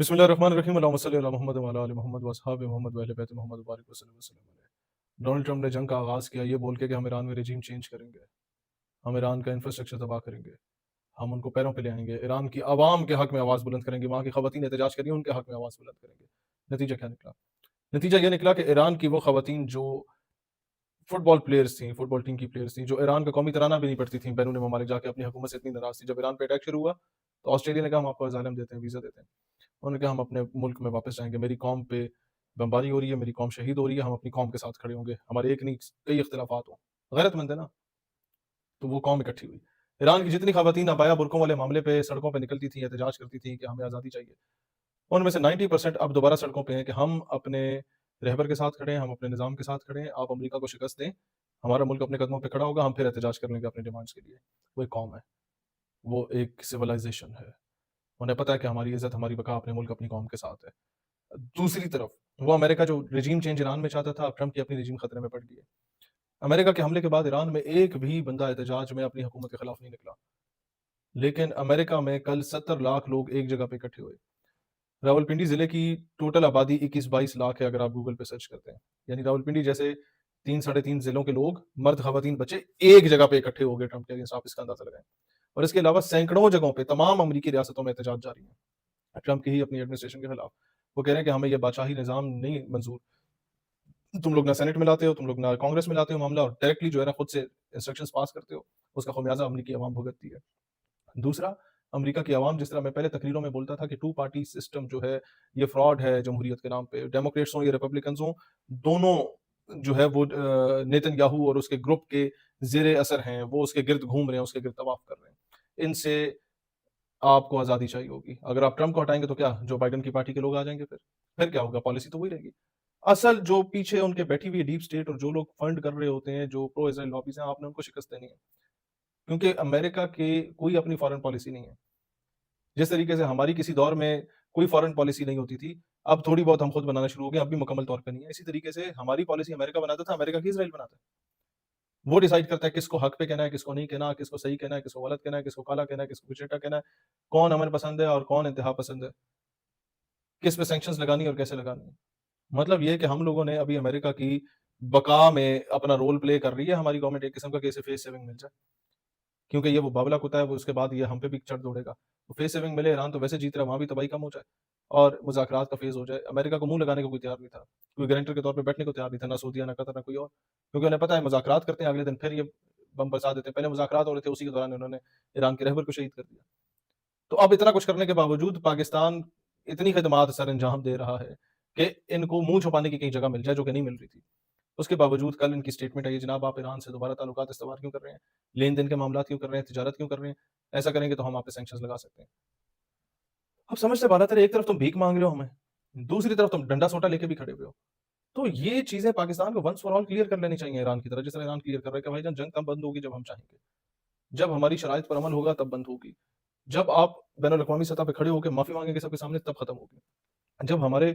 بسم اللہ الرحمن الرحیم، اللہم صلی علی محمد وعلی آل محمد واصحاب محمد واہل بیت محمد وبارک وسلم علیہ۔ ڈونلڈ ٹرمپ نے جنگ کا آغاز کیا یہ بول کے کہ ہم ایران میں رجیم چینج کریں گے، ہم ایران کا انفراسٹرکچر تباہ کریں گے، ہم ان کو پیروں پہ لے آئیں گے، ایران کی عوام کے حق میں آواز بلند کریں گے، وہاں کی خواتین احتجاج کر رہی ہیں ان کے حق میں آواز بلند کریں گے۔ نتیجہ کیا نکلا؟ نتیجہ یہ نکلا کہ ایران کی وہ خواتین جو فٹ بال پلیئرز تھیں، فٹ بال ٹیم کی پلیئرز تھیں، جو ایران کا قومی ترانہ بھی نہیں پڑھتی تھیں، بیرون ممالک جا کے اپنی حکومت سے اتنی ناراض تھی، جب ایران پہ اٹیک شروع ہوا تو آسٹریلیا نے کہا ہم آپ کو اسائلم دیتے ہیں، ویزا دیتے ہیں۔ انہوں نے کہا ہم اپنے ملک میں واپس جائیں گے، میری قوم پہ بمباری ہو رہی ہے، میری قوم شہید ہو رہی ہے، ہم اپنی قوم کے ساتھ کھڑے ہوں گے، ہمارے ایک نہیں کئی اختلافات ہوں، غیرت مند ہے نا۔ تو وہ قوم اکٹھی ہوئی۔ ایران کی جتنی خواتین ابایا برقعوں والے معاملے پہ سڑکوں پہ نکلتی تھیں، احتجاج کرتی تھیں کہ ہمیں آزادی چاہیے، ان میں سے 90% اب دوبارہ سڑکوں پہ ہیں کہ ہم اپنے رہبر کے ساتھ کھڑے ہیں، ہم اپنے نظام کے ساتھ کھڑے ہیں، آپ امریکہ کو شکست دیں، ہمارا ملک اپنے قدموں پہ کھڑا ہوگا، ہم پھر احتجاج کر لیں گے اپنی ڈیمانڈس کے لیے۔ وہ ایک قوم ہے، وہ ایک سویلائزیشن ہے، انہیں پتہ ہے کہ ہماری عزت، ہماری بقا اپنے ملک اپنی قوم کے ساتھ ہے۔ دوسری طرف وہ امریکہ جو رجیم چینج ایران میں چاہتا تھا، اب ٹرمپ کی اپنی رجیم خطرے میں پڑ گئی ہے۔ امریکہ کے حملے کے بعد ایران میں ایک بھی بندہ احتجاج میں اپنی حکومت کے خلاف نہیں نکلا، لیکن امریکہ میں کل 70 لاکھ لوگ ایک جگہ پہ اکٹھے ہوئے۔ راولپنڈی ضلع کی ٹوٹل آبادی 21-22 لاکھ ہے اگر آپ گوگل پہ سرچ کرتے ہیں، یعنی راولپنڈی جیسے 3-3.5 ضلعوں کے لوگ، مرد خواتین بچے ایک جگہ پہ اکٹھے ہو گئے ٹرمپ کے اگینسٹ، آپ اس کا اندازہ لگائیں۔ اور اس کے علاوہ سینکڑوں جگہوں پہ تمام امریکی ریاستوں میں احتجاج جاری ہیں ٹرمپ کی ہی اپنی ایڈمنسٹریشن کے خلاف۔ وہ کہہ رہے ہیں کہ ہمیں یہ بادشاہی نظام نہیں منظور، تم لوگ نہ سینٹ میں لاتے ہو، تم لوگ نہ کانگریس میں لاتے ہو معاملہ، اور ڈائریکٹلی جو ہے نا خود سے انسٹرکشنز پاس کرتے ہو، اس کا خمیازہ امریکی عوام بھگتتی ہے۔ دوسرا، امریکہ کی عوام، جس طرح میں پہلے تقریروں میں بولتا تھا کہ ٹو پارٹی سسٹم جو ہے یہ فراڈ ہے جمہوریت کے نام پہ، ڈیموکریٹس ہوں یا ریپبلکنز ہوں، دونوں جو ہے وہ نیتن یاہو اور اس کے گروپ کے زیر اثر ہیں، وہ اس کے گرد گھوم رہے ہیں، اس کے گرد طواف کر رہے ہیں، ان سے آپ کو آزادی چاہیے ہوگی۔ اگر آپ ٹرمپ کو ہٹائیں گے تو کیا جو بائیڈن کی پارٹی کے لوگ آ جائیں گے، پھر کیا ہوگا؟ پالیسی تو وہی رہے گی۔ اصل جو پیچھے ان کے بیٹھی ہوئی ڈیپ سٹیٹ اور جو لوگ فنڈ کر رہے ہوتے ہیں، جو پرو اسرائیل لابیز ہیں، آپ نے ان کو شکست دینی ہے، کیونکہ امریکہ کے کوئی اپنی فارن پالیسی نہیں ہے۔ جس طریقے سے ہماری کسی دور میں کوئی فارن پالیسی نہیں ہوتی تھی، اب تھوڑی بہت ہم خود بنانا شروع ہو گئے، اب بھی مکمل طور پہ نہیں ہے۔ اسی طریقے سے ہماری پالیسی امریکہ بناتا تھا، امریکہ کی اسرائیل بناتا ہے۔ وہ ڈیسائیڈ کرتا ہے کس کو حق پہ کہنا ہے، کس کو نہیں کہنا، کس کو صحیح کہنا ہے، کس کو غلط کہنا ہے، کس کو کالا کہنا ہے، کس کو کچیٹا کہنا ہے، کون امن پسند ہے اور کون انتہا پسند ہے، کس پہ سینکشنز لگانی اور کیسے لگانی ہے۔ مطلب یہ کہ ہم لوگوں نے ابھی امریکہ کی بقا میں اپنا رول پلے کر رہی ہے ہماری گورنمنٹ ایک قسم کا، کہ اسے فیس سیونگ مل جائے، کیونکہ یہ وہ بابلا کتا ہے، وہ اس کے بعد یہ ہم پہ بھی چڑھ دوڑے گا۔ وہ فیس سیونگ ملے، ایران تو ویسے جیت رہا ہے، وہاں بھی تباہی کم ہو جائے اور مذاکرات کا فیز ہو جائے۔ امریکہ کو منہ لگانے کو کوئی تیار نہیں تھا، کوئی گارنٹر کے طور پہ بیٹھنے کو تیار نہیں تھا، نہ سعودیہ، نہ قطر، نہ کوئی اور، کیونکہ انہیں پتہ ہے مذاکرات کرتے ہیں، اگلے دن پھر یہ بم برسا دیتے ہیں۔ پہلے مذاکرات ہو رہے تھے، اسی کے دوران انہوں نے ایران کے رہبر کو شہید کر دیا۔ تو اب اتنا کچھ کرنے کے باوجود پاکستان اتنی خدمات سر انجام دے رہا ہے کہ ان کو منہ چھپانے کی کہیں جگہ مل جائے، جو کہ نہیں مل رہی تھی۔ اس کے باوجود کل ان کی سٹیٹمنٹ ہے، یہ جناب آپ ایران سے دوبارہ تعلقات استوار کیوں کر رہے ہیں، لین دین کے معاملات کیوں کر رہے ہیں، تجارت کیوں کر رہے ہیں، ایسا کریں گے تو ہم آپ پہ سینکشنز لگا سکتے ہیں۔ اب سمجھ سے بالا تر، ایک طرف تم بھیک مانگ رہے ہو ہمیں، دوسری طرف تم ڈنڈا سوٹا لے کے بھی کھڑے ہوئے ہو۔ تو یہ چیزیں پاکستان کو ونس فار آل کلیئر کر لینی چاہیے ایران کی طرح، جس طرح ایران کلیئر کر رہا ہے کہ بھائی جان جنگ تب بند ہوگی جب ہم چاہیں گے، جب ہماری شرائط پر عمل ہوگا تب بند ہوگی، جب آپ بین الاقوامی سطح پہ کھڑے ہو کے معافی مانگیں گے سب کے سامنے تب ختم ہوگی، جب ہمارے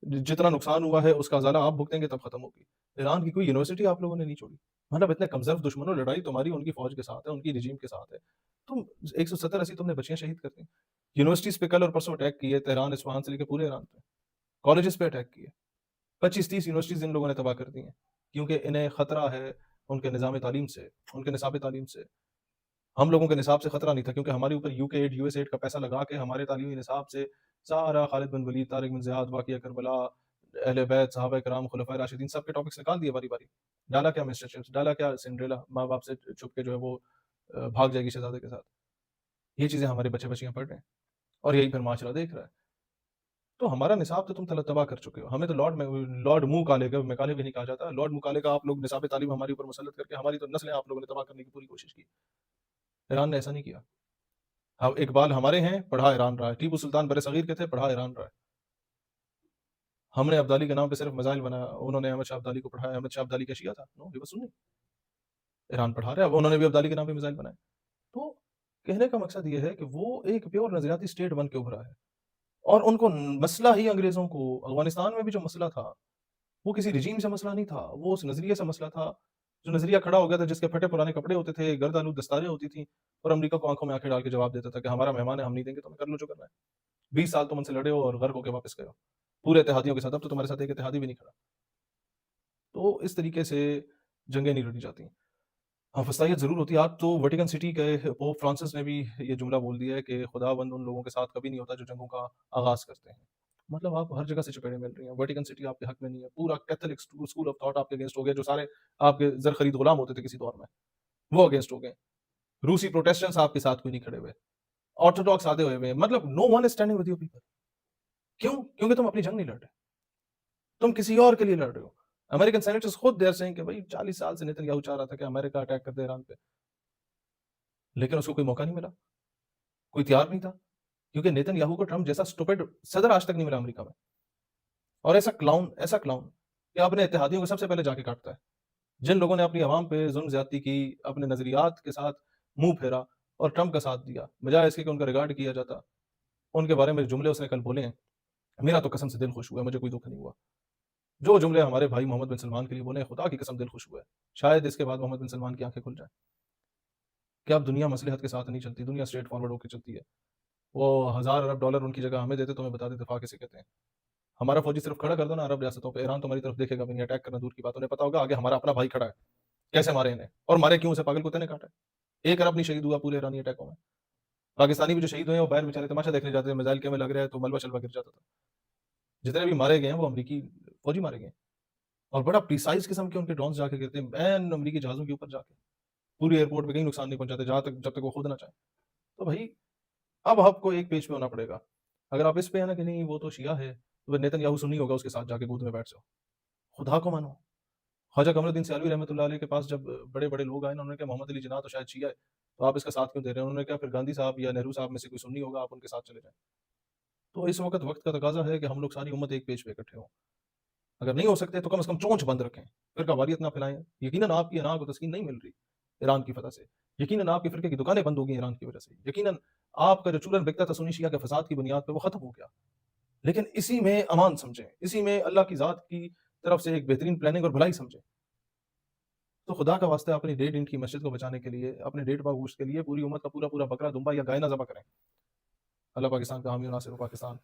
جتنا نقصان ہوا ہے اس کا ازالہ آپ بھگتیں گے تب ختم ہوگی۔ ایران کی کوئی یونیورسٹی آپ لوگوں نے نہیں چھوڑی، مطلب اتنے کمزور دشمنوں، لڑائی تمہاری ان کی فوج کے ساتھ ہے، ان کی رجیم کے ساتھ ہے، تم 170-80 تم نے بچیاں شہید کر دیں۔ یونیورسٹیز پہ کل اور پرسوں اٹیک کیے، تہران، اصفہان سے لے کے پورے ایران پہ، کالجز پہ اٹیک کیے، 25-30 یونیورسٹیز ان لوگوں نے تباہ کر دی ہیں، کیونکہ انہیں خطرہ ہے ان کے نظام تعلیم سے، ان کے نصاب تعلیم سے۔ ہم لوگوں کے نصاب سے خطرہ نہیں تھا، کیونکہ ہمارے اوپر UK ایڈ US ایڈ کا پیسہ لگا کے ہمارے تعلیمی نصاب سے سارا خالد بن ولید، طارق بن زیاد، واقعہ کربلا، اہل بیت، صحابہ کرام، خلفائے راشدین، سب کے ٹاپکس نکال دیے باری باری۔ ڈالا کیا مسٹر چپس، ڈالا کیا سنڈریلا، ماں باپ سے چھپ کے جو ہے وہ بھاگ جائے گی شہزادے کے ساتھ۔ یہ چیزیں ہمارے بچے بچیاں پڑھ رہے ہیں اور یہی پھر معاشرہ دیکھ رہا ہے۔ تو ہمارا نصاب تو تم تباہ کر چکے ہو، ہمیں تو لارڈ منہ کالے کا، مکالے بھی نہیں کہا جاتا، لارڈ منہ کالے کا آپ لوگ نصاب تعلیم ہمارے اوپر مسلط کر کے ہماری تو نسلیں آپ لوگوں نے تباہ کرنے کی پوری کوشش کی۔ ایران نے ایسا نہیں کیا۔ اب اقبال ہمارے ہیں، پڑھا ایران رہا ہے، ٹیپو سلطان بر صغیر کے تھے، پڑھا ایران رہا ہے۔ ہم نے ابدالی کے نام پہ صرف میزائل بنایا، انہوں نے احمد شاہ ابدالی کو پڑھایا، احمد شاہ ابدالی کا شیعہ تھا، نو ہی واز سنی۔ ایران پڑھا رہے، اب انہوں نے بھی ابدالی کے نام پہ میزائل بنائے۔ تو کہنے کا مقصد یہ ہے کہ وہ ایک پیور نظریاتی اسٹیٹ بن کے ابھرا ہے، اور ان کو مسئلہ ہی انگریزوں کو، افغانستان میں بھی جو مسئلہ تھا وہ کسی رجیم سے مسئلہ نہیں تھا، وہ اس نظریے سے مسئلہ تھا جو نظریہ کھڑا ہو گیا تھا، جس کے پھٹے پرانے کپڑے ہوتے تھے، گرد آلود دستاریں ہوتی تھیں، اور امریکہ کو آنکھوں میں آنکھیں ڈال کے جواب دیتا تھا کہ ہمارا مہمان ہے، ہم نہیں دیں گے، تمہیں کر لو جو کرنا ہے۔ 20 سال تم ان سے لڑے ہو اور غرق ہو کے واپس گئے ہو پورے اتحادیوں کے ساتھ، اب تو تمہارے ساتھ ایک اتحادی بھی نہیں کھڑا۔ تو اس طریقے سے جنگیں نہیں لڑی جاتی۔ ہاں، وسطیت ضرور ہوتی ہے۔ آج تو ویٹیکن سٹی کے پوپ فرانسس نے بھی یہ جملہ بول دیا ہے کہ خداوند ان لوگوں کے ساتھ کبھی نہیں ہوتا جو جنگوں کا آغاز کرتے ہیں۔ مطلب آپ ہر جگہ سے چپیڑے مل رہی ہیں، ویٹیکن سٹی آپ کے حق میں نہیں ہے، پورا کیتھولک اسکول آف تھاٹ آپ کے اگینسٹ ہو گیا، جو سارے آپ کے زر خرید غلام ہوتے تھے کسی دور میں، وہ اگینسٹ ہو گئے۔ روسی پروٹیسٹنٹس آپ کے ساتھ کوئی نہیں کھڑے ہوئے، آرتھوڈاکس آدھے ہوئے ہوئے ہیں، مطلب no one is standing with you people. کیوں؟ کیونکہ تم اپنی جنگ نہیں لڑ رہے، تم کسی اور کے لیے لڑ رہے ہو۔ امریکن سینیٹرز خود دیر سینگ کہ بھائی 40 سال سے نیتن یاہو چاہ رہا تھا کہ امریکہ اٹیک کر دے ایران پہ، لیکن اس کو کوئی موقع نہیں ملا، کوئی تیار نہیں تھا، کیونکہ نیتن یاہو کو ٹرمپ جیسا اسٹوپڈ صدر آج تک نہیں ملا امریکہ میں، اور ایسا کلاؤن کہ اپنے اتحادیوں کو سب سے پہلے جا کے کاٹتا ہے۔ جن لوگوں نے اپنی عوام پہ ظلم زیادتی کی، اپنے نظریات کے ساتھ منہ پھیرا اور ٹرمپ کا ساتھ دیا، بجائے اس کے کہ ان کا ریگارڈ کیا جاتا، ان کے بارے میں جملے اس نے کل بولے ہیں، میرا تو قسم سے دل خوش ہوا ہے، مجھے کوئی دکھ نہیں ہوا۔ جو جملے ہمارے بھائی محمد بن سلمان کے لیے بولے ہیں، خدا کی قسم دل خوش ہوا ہے۔ شاید اس کے بعد محمد بن سلمان کی آنکھیں کھل جائیں کہ اب دنیا مصلحت کے ساتھ نہیں چلتی، دنیا اسٹریٹ فارورڈ ہو کے چلتی ہے۔ وہ 1000 ارب ڈالر ان کی جگہ ہمیں دیتے تو ہمیں بتا دیتے دفاع کسے کہتے ہیں۔ ہمارا فوجی صرف کھڑا کر دو نا عرب ریاستوں پہ، ایران تمہاری طرف دیکھے گا بھی نہیں، اٹیک کرنا دور کی بات، انہیں پتا ہوگا آگے ہمارا اپنا بھائی کھڑا ہے، کیسے مارے انہیں، اور مارے کیوں، اسے پاگل کتے نے کاٹا ہے۔ 1 ارب نہیں شہید ہوا پورے ایرانی اٹیکوں میں۔ پاکستانی بھی جو شہید ہوئے ہیں وہ باہر بیچارے تماشا دیکھنے جاتے ہیں، میزائل کے میں لگ رہا ہے تو ملبہ شلبہ گر جاتا تھا۔ جتنے بھی مارے گئے ہیں وہ امریکی فوجی مارے گئے ہیں، اور بڑا پریسائز قسم کے ان کے ڈرونز جا کے گرتے ہیں این امریکی جہازوں کے اوپر جا کے، پوری ایئرپورٹ پہ کہیں نقصان نہیں پہنچاتے جب تک وہ خود نہ چاہیں۔ تو بھائی اب آپ کو ایک پیج پہ ہونا پڑے گا۔ اگر آپ اس پہ ہیں نا کہ نہیں وہ تو شیعہ ہے، تو نیتن یاہو سنی ہوگا، اس کے ساتھ جا کے گود میں بیٹھ جاؤ، خدا کو مانو۔ خواجہ قمر الدین سیالوی رحمۃ اللہ علیہ کے پاس جب بڑے بڑے لوگ آئے نا، انہوں نے کہا محمد علی جناح تو شاید شیعہ ہے، تو آپ اس کا ساتھ کیوں دے رہے ہیں؟ انہوں نے کہا پھر گاندھی صاحب یا نہرو صاحب میں سے کوئی سنی ہوگا، آپ ان کے ساتھ چلے جائیں۔ تو اس وقت کا تقاضا ہے کہ ہم لوگ ساری امت ایک پیج پہ اکٹھے ہوں۔ اگر نہیں ہو سکتے تو کم از کم چونچ بند رکھیں، فرقہ واریت نہ پھیلائیں۔ یقیناً آپ کی انا کو تسکین نہیں مل رہی ایران کی فتح سے، یقیناً آپ کے فرقے کی دکانیں بند ہو گئی ایران کی وجہ سے، یقیناً آپ کا جو چولن بکتا تھا سنی شیعہ کے فساد کی بنیاد پہ وہ ختم ہو گیا، لیکن اسی میں امان سمجھیں، اسی میں اللہ کی ذات کی طرف سے ایک بہترین پلاننگ اور بھلائی سمجھیں۔ تو خدا کا واسطہ اپنی 1.5 اینٹ کی مسجد کو بچانے کے لیے، اپنے 1.5 پاؤ گوشت کے لیے پوری امت کا پورا بکرا دمبا یا گائے نہ ذبح کریں۔ اللہ پاکستان کا حامی و ناصر و پاکستان